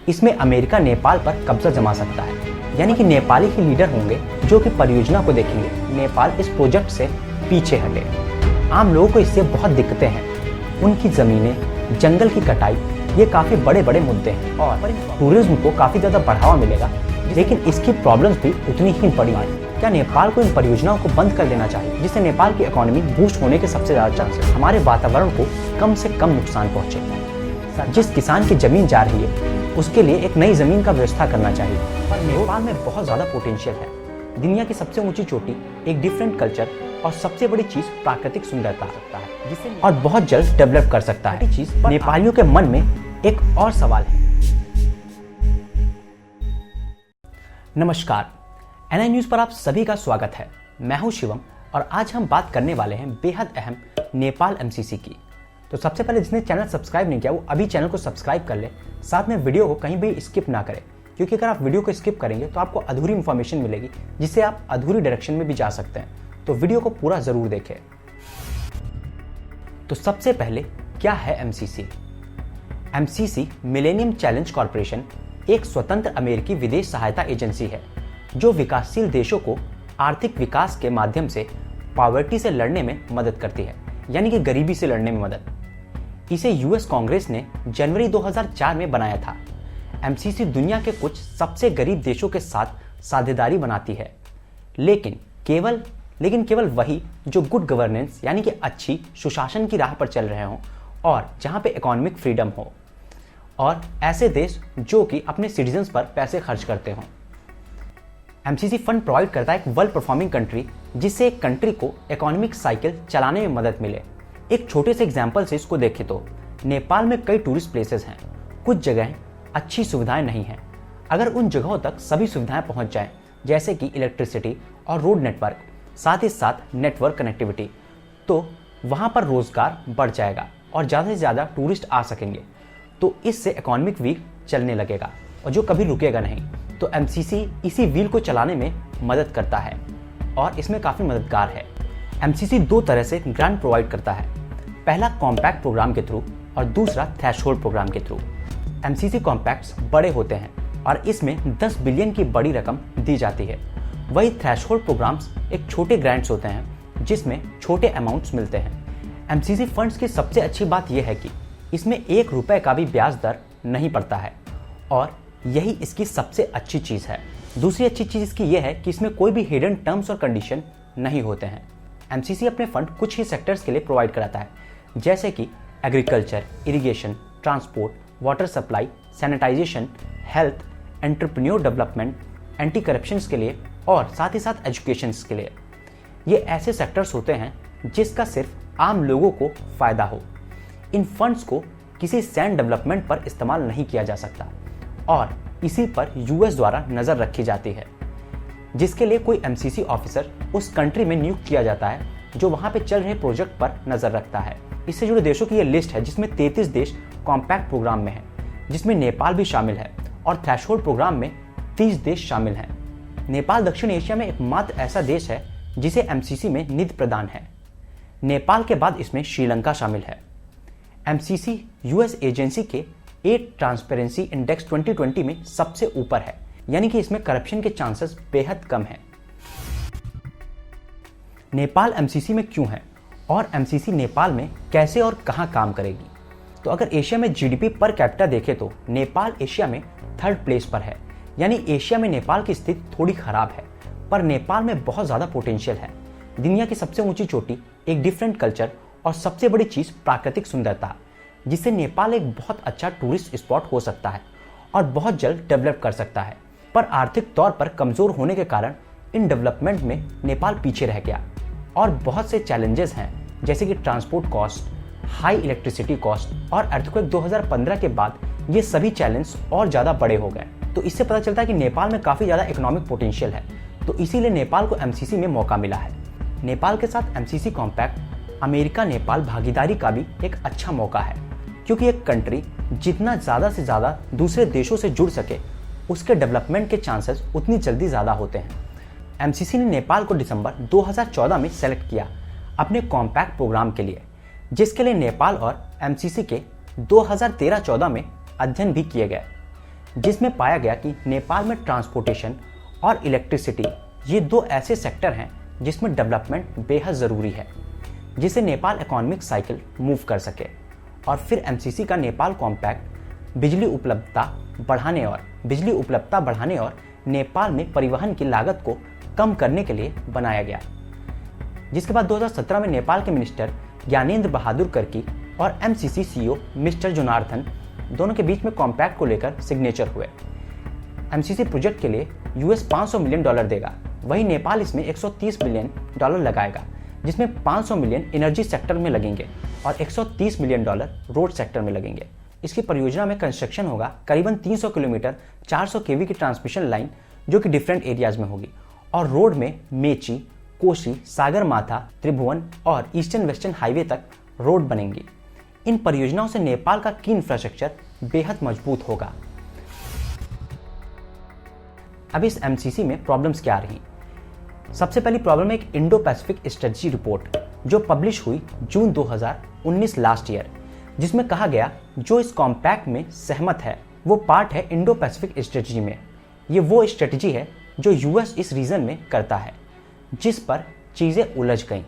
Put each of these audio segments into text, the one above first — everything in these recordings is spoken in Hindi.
इसमें अमेरिका नेपाल पर कब्जा जमा सकता है, यानी कि नेपाली ही लीडर होंगे जो कि परियोजना को देखेंगे। नेपाल इस प्रोजेक्ट से पीछे हटे। आम लोगों को इससे बहुत दिक्कतें हैं। उनकी ज़मीनें, जंगल की कटाई, ये काफ़ी बड़े बड़े मुद्दे हैं और टूरिज्म को काफ़ी ज़्यादा बढ़ावा मिलेगा, लेकिन इसकी प्रॉब्लम्स भी उतनी ही बड़ी हैं। क्या नेपाल को इन परियोजनाओं को बंद कर देना चाहिए, जिससे नेपाल की इकोनॉमी बूस्ट होने के सबसे ज़्यादा चांसेस, हमारे वातावरण को कम से कम नुकसान पहुँचे। जिस किसान की ज़मीन जा रही है उसके लिए एक नई ज़मीन का व्यवस्था करना चाहिए। पर नेपाल में बहुत ज़्यादा पोटेंशियल है। दुनिया की सबसे ऊंची चोटी, एक डिफरेंट कल्चर और सबसे बड़ी चीज़ प्राकृतिक सुंदरता सकता है, जिसे और बहुत जल्द डेवलप कर सकता है। चीज़ नेपालियों के मन में एक और सवाल है। नमस्कार, एनआई न्यूज़ पर आप सभी का स्वागत है। मैं हूं शिवम और आज हम बात करने वाले हैं बेहद अहम नेपाल एमसीसी की। तो सबसे पहले जिसने चैनल सब्सक्राइब नहीं किया वो अभी चैनल को सब्सक्राइब कर ले, साथ में वीडियो को कहीं भी स्किप ना करें, क्योंकि अगर आप वीडियो को स्किप करेंगे तो आपको अधूरी इन्फॉर्मेशन मिलेगी, जिससे आप अधूरी डायरेक्शन में भी जा सकते हैं। तो वीडियो को पूरा ज़रूर देखें। तो सबसे पहले क्या है MCC? MCC millennium challenge corporation एक स्वतंत्र अमेरिकी विदेश सहायता एजेंसी है जो विकासशील देशों को आर्थिक विकास के माध्यम से पॉवर्टी से लड़ने में मदद करती है, यानी कि गरीबी से लड़ने में मदद। इसे यूएस कांग्रेस ने जनवरी 2004 में बनाया था। एमसीसी दुनिया के कुछ सबसे गरीब देशों के साथ साझेदारी बनाती है, लेकिन केवल वही जो गुड गवर्नेंस यानी कि अच्छी सुशासन की राह पर चल रहे हों और जहां पे इकोनॉमिक फ्रीडम हो, और ऐसे देश जो कि अपने सिटीजन्स पर पैसे खर्च करते हों। एमसीसी फंड प्रोवाइड करता है एक वेल परफॉर्मिंग कंट्री, जिससे एक कंट्री को इकोनॉमिक साइकिल चलाने में मदद मिले। एक छोटे से एग्जाम्पल से इसको देखें तो नेपाल में कई टूरिस्ट प्लेसेस हैं। कुछ जगह अच्छी सुविधाएं नहीं हैं। अगर उन जगहों तक सभी सुविधाएं पहुंच जाएं, जैसे कि इलेक्ट्रिसिटी और रोड नेटवर्क, साथ ही साथ नेटवर्क कनेक्टिविटी, तो वहां पर रोजगार बढ़ जाएगा और ज़्यादा से ज़्यादा टूरिस्ट आ सकेंगे। तो इससे इकोनॉमिक व्हील चलने लगेगा और जो कभी रुकेगा नहीं। तो एमसीसी इसी व्हील को चलाने में मदद करता है और इसमें काफ़ी मददगार है। एमसीसी दो तरह से ग्रांट प्रोवाइड करता है, पहला कॉम्पैक्ट प्रोग्राम के थ्रू और दूसरा थ्रेशहोल्ड प्रोग्राम के थ्रू। एमसीसी कॉम्पैक्ट्स बड़े होते हैं और इसमें 10 बिलियन की बड़ी रकम दी जाती है। वही थ्रेशहोल्ड प्रोग्राम्स एक छोटे ग्रांट्स होते हैं जिसमें छोटे अमाउंट्स मिलते हैं। एमसीसी फंड्स की सबसे अच्छी बात यह है कि इसमें 1 रुपए का भी ब्याज दर नहीं पड़ता है और यही इसकी सबसे अच्छी चीज़ है। दूसरी अच्छी चीज़ इसकी यह है कि इसमें कोई भी हिडन टर्म्स और कंडीशन नहीं होते हैं। एमसीसी अपने फंड कुछ ही सेक्टर्स के लिए प्रोवाइड कराता है, जैसे कि agriculture, irrigation, transport, water supply, sanitization, health, entrepreneur development, anti corruption के लिए और साथ ही साथ एजुकेशन के लिए। ये ऐसे सेक्टर्स होते हैं जिसका सिर्फ आम लोगों को फ़ायदा हो। इन फंड्स को किसी सैंड डेवलपमेंट पर इस्तेमाल नहीं किया जा सकता और इसी पर यूएस द्वारा नज़र रखी जाती है, जिसके लिए कोई एमसीसी ऑफिसर उस कंट्री में नियुक्त किया जाता है जो वहाँ पे चल रहे प्रोजेक्ट पर नज़र रखता है। इससे जुड़े देशों की ये लिस्ट है जिसमें 33 देश कॉम्पैक्ट प्रोग्राम में है, जिसमें नेपाल भी शामिल है, और थ्रेशहोल्ड प्रोग्राम में 30 देश शामिल हैं। नेपाल दक्षिण एशिया में एकमात्र ऐसा देश है जिसे एमसीसी में निधि प्रदान है। नेपाल के बाद इसमें श्रीलंका शामिल है। एमसीसी यूएस एजेंसी के 8 ट्रांसपेरेंसी इंडेक्स 2020 में सबसे ऊपर है, यानी कि इसमें करप्शन के चांसेस बेहद कम हैं। नेपाल एमसीसी में क्यों है और एमसीसी नेपाल में कैसे और कहां काम करेगी? तो अगर एशिया में जीडीपी पर कैपिटा देखें तो नेपाल एशिया में 3rd प्लेस पर है, यानी एशिया में नेपाल की स्थिति थोड़ी खराब है, पर नेपाल में बहुत ज़्यादा पोटेंशियल है। दुनिया की सबसे ऊंची चोटी, एक डिफरेंट कल्चर और सबसे बड़ी चीज़ प्राकृतिक सुंदरता, जिससे नेपाल एक बहुत अच्छा टूरिस्ट स्पॉट हो सकता है और बहुत जल्द डेवलप कर सकता है। पर आर्थिक तौर पर कमज़ोर होने के कारण इन डेवलपमेंट में नेपाल पीछे रह गया और बहुत से चैलेंजेस हैं, जैसे कि transport cost, high electricity cost और अर्थक्वेक 2015 के बाद ये सभी चैलेंज और ज़्यादा बड़े हो गए। तो इससे पता चलता है कि नेपाल में काफ़ी ज़्यादा इकोनॉमिक पोटेंशियल है, तो इसीलिए नेपाल को एमसीसी में मौका मिला है। नेपाल के साथ एमसीसी कॉम्पैक्ट अमेरिका नेपाल भागीदारी का भी एक अच्छा मौका है, क्योंकि एक कंट्री जितना ज़्यादा से ज़्यादा दूसरे देशों से जुड़ सके उसके डेवलपमेंट के चांसेस उतनी जल्दी ज़्यादा होते हैं। एमसीसी ने नेपाल को दिसंबर 2014 में सेलेक्ट किया अपने कॉम्पैक्ट प्रोग्राम के लिए, जिसके लिए नेपाल और एमसीसी के 2013-14 में अध्ययन भी किए गए। जिसमें पाया गया कि नेपाल में ट्रांसपोर्टेशन और इलेक्ट्रिसिटी ये दो ऐसे सेक्टर हैं जिसमें डेवलपमेंट बेहद ज़रूरी है, जिससे नेपाल इकोनॉमिक साइकिल मूव कर सके। और फिर एमसीसी का नेपाल कॉम्पैक्ट बिजली उपलब्धता बढ़ाने और नेपाल में परिवहन की लागत को कम करने के लिए बनाया गया, जिसके बाद 2017 में नेपाल के मिनिस्टर ज्ञानेंद्र बहादुर कर्की और एमसीसी सीईओ मिस्टर जोनार्थन दोनों के बीच में कॉम्पैक्ट को लेकर सिग्नेचर हुए। एमसीसी प्रोजेक्ट के लिए यूएस $500 मिलियन देगा, वहीं नेपाल इसमें $130 मिलियन लगाएगा, जिसमें $500 मिलियन एनर्जी सेक्टर में लगेंगे और $130 मिलियन रोड सेक्टर में लगेंगे। इसकी परियोजना में कंस्ट्रक्शन होगा करीबन 300 किलोमीटर 400 केवी की ट्रांसमिशन लाइन, जो कि डिफरेंट एरियाज में होगी, और रोड में मेची, कोशी, सागरमाथा, त्रिभुवन और ईस्टर्न वेस्टर्न हाईवे तक रोड बनेंगी। इन परियोजनाओं से नेपाल का की इंफ्रास्ट्रक्चर बेहद मजबूत होगा। अब इस एमसीसी में प्रॉब्लम्स क्या आ रही? सबसे पहली प्रॉब्लम है एक इंडो पैसिफिक स्ट्रेटजी रिपोर्ट जो पब्लिश हुई जून 2019 लास्ट ईयर, जिसमें कहा गया जो इस कॉम्पैक्ट में सहमत है वो पार्ट है इंडो पैसिफिक स्ट्रेटजी में। ये वो स्ट्रेटजी है जो यूएस इस रीजन में करता है, जिस पर चीज़ें उलझ गईं।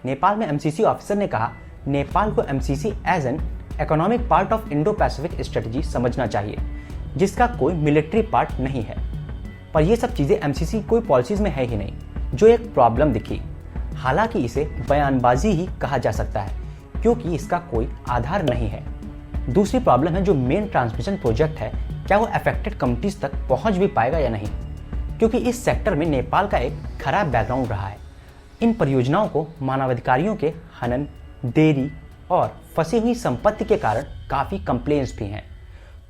नेपाल में एमसीसी ऑफिसर ने कहा नेपाल को MCC as an economic part of Indo Pacific strategy समझना चाहिए, जिसका कोई मिलिट्री पार्ट नहीं है। पर ये सब चीज़ें एमसीसी कोई पॉलिसीज में है ही नहीं, जो एक प्रॉब्लम दिखी। हालांकि इसे बयानबाजी ही कहा जा सकता है, क्योंकि इसका कोई आधार नहीं है। दूसरी प्रॉब्लम है जो मेन ट्रांसमिशन प्रोजेक्ट है, क्या वो अफेक्टेड कम्युनिटीज तक पहुंच भी पाएगा या नहीं, क्योंकि इस सेक्टर में नेपाल का एक खराब बैकग्राउंड रहा है। इन परियोजनाओं को मानवाधिकारियों के हनन, देरी और फंसी हुई संपत्ति के कारण काफ़ी कंप्लेंट्स भी हैं।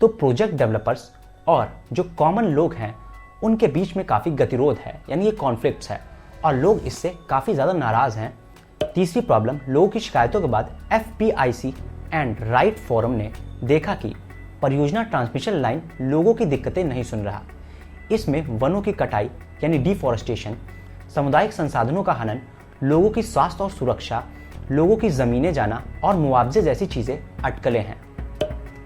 तो प्रोजेक्ट डेवलपर्स और जो कॉमन लोग हैं उनके बीच में काफ़ी गतिरोध है, यानी ये कॉन्फ्लिक्ट्स है, और लोग इससे काफ़ी ज़्यादा नाराज़ हैं। तीसरी प्रॉब्लम, लोगों की शिकायतों के बाद FPIC एंड राइट फोरम ने देखा कि परियोजना ट्रांसमिशन लाइन लोगों की दिक्कतें नहीं सुन रहा। इसमें वनों की कटाई यानी डिफॉरेस्टेशन, सामुदायिक संसाधनों का हनन, लोगों की स्वास्थ्य और सुरक्षा, लोगों की ज़मीनें जाना और मुआवजे जैसी चीज़ें अटकलें हैं।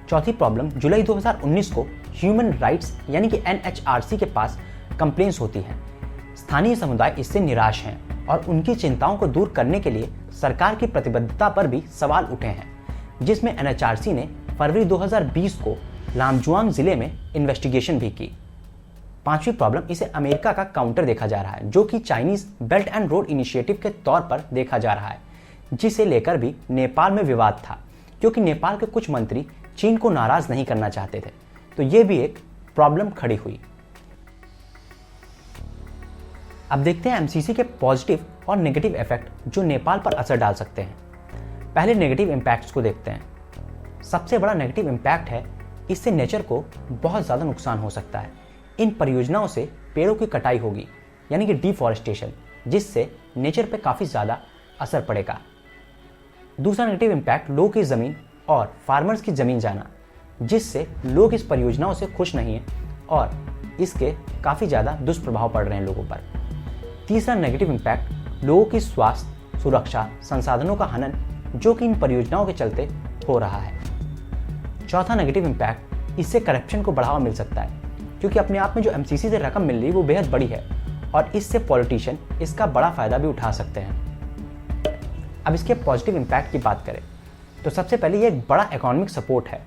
चौथी प्रॉब्लम, जुलाई 2019 को ह्यूमन राइट्स यानी कि NHRC के पास कंप्लेंट्स होती हैं। स्थानीय समुदाय इससे निराश हैं और उनकी चिंताओं को दूर करने के लिए सरकार की प्रतिबद्धता पर भी सवाल उठे हैं, जिसमें NHRC ने फरवरी 2020 को लामजुआंग जिले में इन्वेस्टिगेशन भी की। पांचवी प्रॉब्लम, इसे अमेरिका का काउंटर देखा जा रहा है, जो कि Chinese belt and road initiative के तौर पर देखा जा रहा है, जिसे लेकर भी नेपाल में विवाद था, क्योंकि नेपाल के कुछ मंत्री चीन को नाराज नहीं करना चाहते थे। तो ये भी एक प्रॉब्लम खड़ी हुई। अब देखते हैं एमसीसी के पॉजिटिव और नेगेटिव इफेक्ट जो नेपाल पर असर डाल सकते हैं। पहले नेगेटिव इम्पैक्ट्स को देखते हैं। सबसे बड़ा नेगेटिव इम्पैक्ट है इससे नेचर को बहुत ज़्यादा नुकसान हो सकता है। इन परियोजनाओं से पेड़ों की कटाई होगी यानी कि डिफॉरेस्टेशन, जिससे नेचर पे काफ़ी ज़्यादा असर पड़ेगा। दूसरा नेगेटिव इम्पैक्ट, लोगों की ज़मीन और फार्मर्स की ज़मीन जाना, जिससे लोग इस परियोजनाओं से खुश नहीं हैं और इसके काफ़ी ज़्यादा दुष्प्रभाव पड़ रहे हैं लोगों पर। तीसरा नेगेटिव इम्पैक्ट, लोगों की स्वास्थ्य, सुरक्षा, संसाधनों का हनन, जो कि इन परियोजनाओं के चलते हो रहा है। चौथा नेगेटिव इम्पैक्ट, इससे करप्शन को बढ़ावा मिल सकता है, क्योंकि अपने आप में जो एमसीसी से रकम मिल रही है वो बेहद बड़ी है और इससे पॉलिटिशियन इसका बड़ा फायदा भी उठा सकते हैं। अब इसके पॉजिटिव इम्पैक्ट की बात करें तो सबसे पहले ये एक बड़ा इकोनॉमिक सपोर्ट है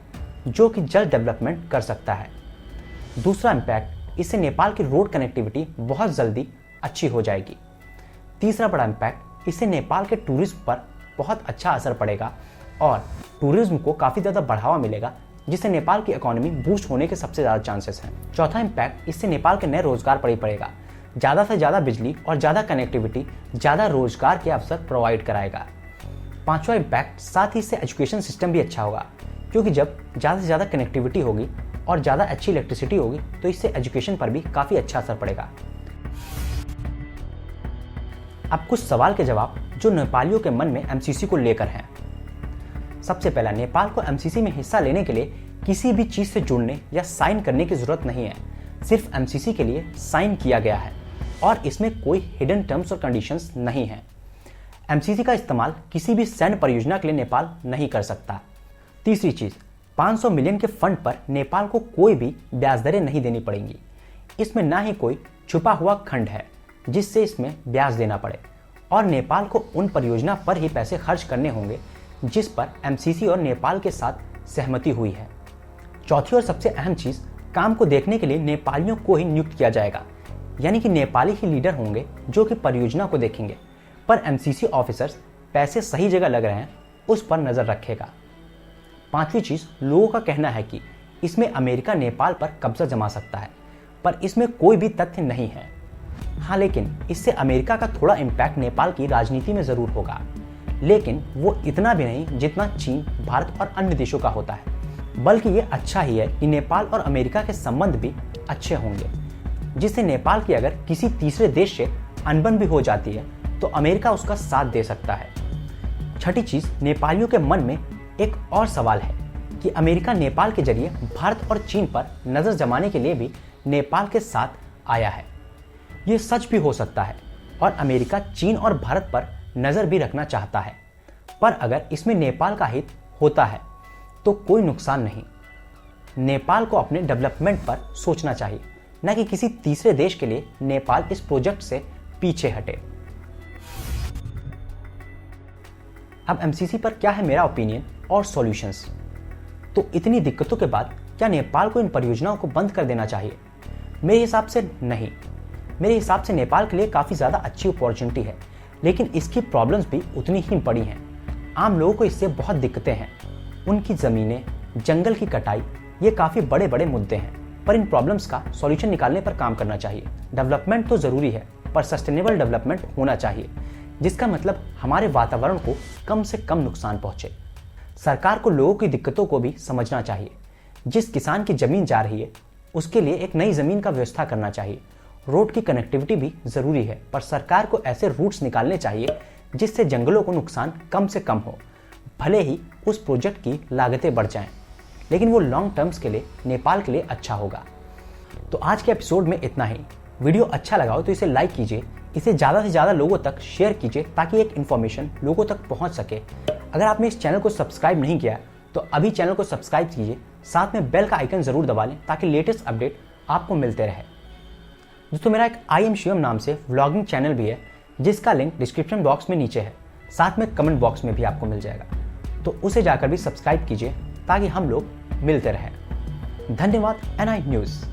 जो कि जल्द डेवलपमेंट कर सकता है। दूसरा इम्पैक्ट, इससे नेपाल की रोड कनेक्टिविटी बहुत जल्दी अच्छी हो जाएगी। तीसरा बड़ा इम्पैक्ट, इससे नेपाल के टूरिज्म पर बहुत अच्छा असर पड़ेगा और टूरिज्म को काफ़ी ज़्यादा बढ़ावा मिलेगा, जिससे नेपाल की इकोनॉमी बूस्ट होने के सबसे ज़्यादा चांसेस हैं। चौथा इम्पैक्ट, इससे नेपाल के नए रोजगार पड़ेगा। ज़्यादा से ज़्यादा बिजली और ज़्यादा कनेक्टिविटी ज़्यादा रोजगार के अवसर प्रोवाइड कराएगा। पांचवा इम्पैक्ट, साथ ही इससे एजुकेशन सिस्टम भी अच्छा होगा, क्योंकि जब ज़्यादा से ज़्यादा कनेक्टिविटी होगी और ज़्यादा अच्छी इलेक्ट्रिसिटी होगी तो इससे एजुकेशन पर भी काफ़ी अच्छा असर पड़ेगा। अब कुछ सवाल के जवाब जो नेपालियों के मन में एमसीसी को लेकर हैं। सबसे पहला, नेपाल को एमसीसी में हिस्सा लेने के लिए किसी भी चीज़ से जुड़ने या साइन करने की ज़रूरत नहीं है। सिर्फ एमसीसी के लिए साइन किया गया है और इसमें कोई हिडन टर्म्स और कंडीशंस नहीं है। एमसीसी का इस्तेमाल किसी भी सैन्य परियोजना के लिए नेपाल नहीं कर सकता। तीसरी चीज़, 500 मिलियन के फंड पर नेपाल को कोई भी ब्याज दरें नहीं देनी पड़ेंगी। इसमें ना ही कोई छुपा हुआ खंड है जिससे इसमें ब्याज देना पड़े, और नेपाल को उन परियोजना पर ही पैसे खर्च करने होंगे जिस पर एमसीसी और नेपाल के साथ सहमति हुई है। चौथी और सबसे अहम चीज, काम को देखने के लिए नेपालियों को ही नियुक्त किया जाएगा, यानी कि नेपाली ही लीडर होंगे जो कि परियोजना को देखेंगे, पर एमसीसी ऑफिसर्स पैसे सही जगह लग रहे हैं उस पर नजर रखेगा। पांचवी चीज, लोगों का कहना है कि इसमें अमेरिका नेपाल पर कब्जा जमा सकता है, पर इसमें कोई भी तथ्य नहीं है। हाँ, लेकिन इससे अमेरिका का थोड़ा इम्पैक्ट नेपाल की राजनीति में जरूर होगा, लेकिन वो इतना भी नहीं जितना चीन, भारत और अन्य देशों का होता है। बल्कि ये अच्छा ही है कि नेपाल और अमेरिका के संबंध भी अच्छे होंगे, जिससे नेपाल की अगर किसी तीसरे देश से अनबन भी हो जाती है तो अमेरिका उसका साथ दे सकता है। छठी चीज, नेपालियों के मन में एक और सवाल है कि अमेरिका नेपाल के जरिए भारत और चीन पर नजर जमाने के लिए भी नेपाल के साथ आया है। ये सच भी हो सकता है और अमेरिका चीन और भारत पर नजर भी रखना चाहता है, पर अगर इसमें नेपाल का हित होता है तो कोई नुकसान नहीं। नेपाल को अपने डेवलपमेंट पर सोचना चाहिए, न कि किसी तीसरे देश के लिए नेपाल इस प्रोजेक्ट से पीछे हटे। अब एमसीसी पर क्या है मेरा ओपिनियन और सॉल्यूशंस। तो इतनी दिक्कतों के बाद क्या नेपाल को इन परियोजनाओं को बंद कर देना चाहिए? मेरे हिसाब से नहीं। मेरे हिसाब से नेपाल के लिए काफ़ी ज़्यादा अच्छी अपॉर्चुनिटी है, लेकिन इसकी प्रॉब्लम्स भी उतनी ही बड़ी हैं। आम लोगों को इससे बहुत दिक्कतें हैं। उनकी ज़मीनें, जंगल की कटाई, ये काफ़ी बड़े बड़े मुद्दे हैं, पर इन प्रॉब्लम्स का सॉल्यूशन निकालने पर काम करना चाहिए। डेवलपमेंट तो ज़रूरी है, पर सस्टेनेबल डेवलपमेंट होना चाहिए, जिसका मतलब हमारे वातावरण को कम से कम नुकसान पहुंचे। सरकार को लोगों की दिक्कतों को भी समझना चाहिए। जिस किसान की ज़मीन जा रही है उसके लिए एक नई ज़मीन का व्यवस्था करना चाहिए। रोड की कनेक्टिविटी भी ज़रूरी है, पर सरकार को ऐसे रूट्स निकालने चाहिए जिससे जंगलों को नुकसान कम से कम हो। भले ही उस प्रोजेक्ट की लागतें बढ़ जाएं, लेकिन वो लॉन्ग टर्म्स के लिए नेपाल के लिए अच्छा होगा। तो आज के एपिसोड में इतना ही। वीडियो अच्छा लगा हो तो इसे लाइक कीजिए, इसे ज़्यादा से ज़्यादा लोगों तक शेयर कीजिए ताकि एक इन्फॉर्मेशन लोगों तक पहुंच सके। अगर आपने इस चैनल को सब्सक्राइब नहीं किया तो अभी चैनल को सब्सक्राइब कीजिए, साथ में बेल का आइकन ज़रूर दबा लें ताकि लेटेस्ट अपडेट आपको मिलते रहे। दोस्तों, मेरा एक आई एम शिवम नाम से व्लॉगिंग चैनल भी है, जिसका लिंक डिस्क्रिप्शन बॉक्स में नीचे है, साथ में कमेंट बॉक्स में भी आपको मिल जाएगा, तो उसे जाकर भी सब्सक्राइब कीजिए ताकि हम लोग मिलते रहें। धन्यवाद। NI news.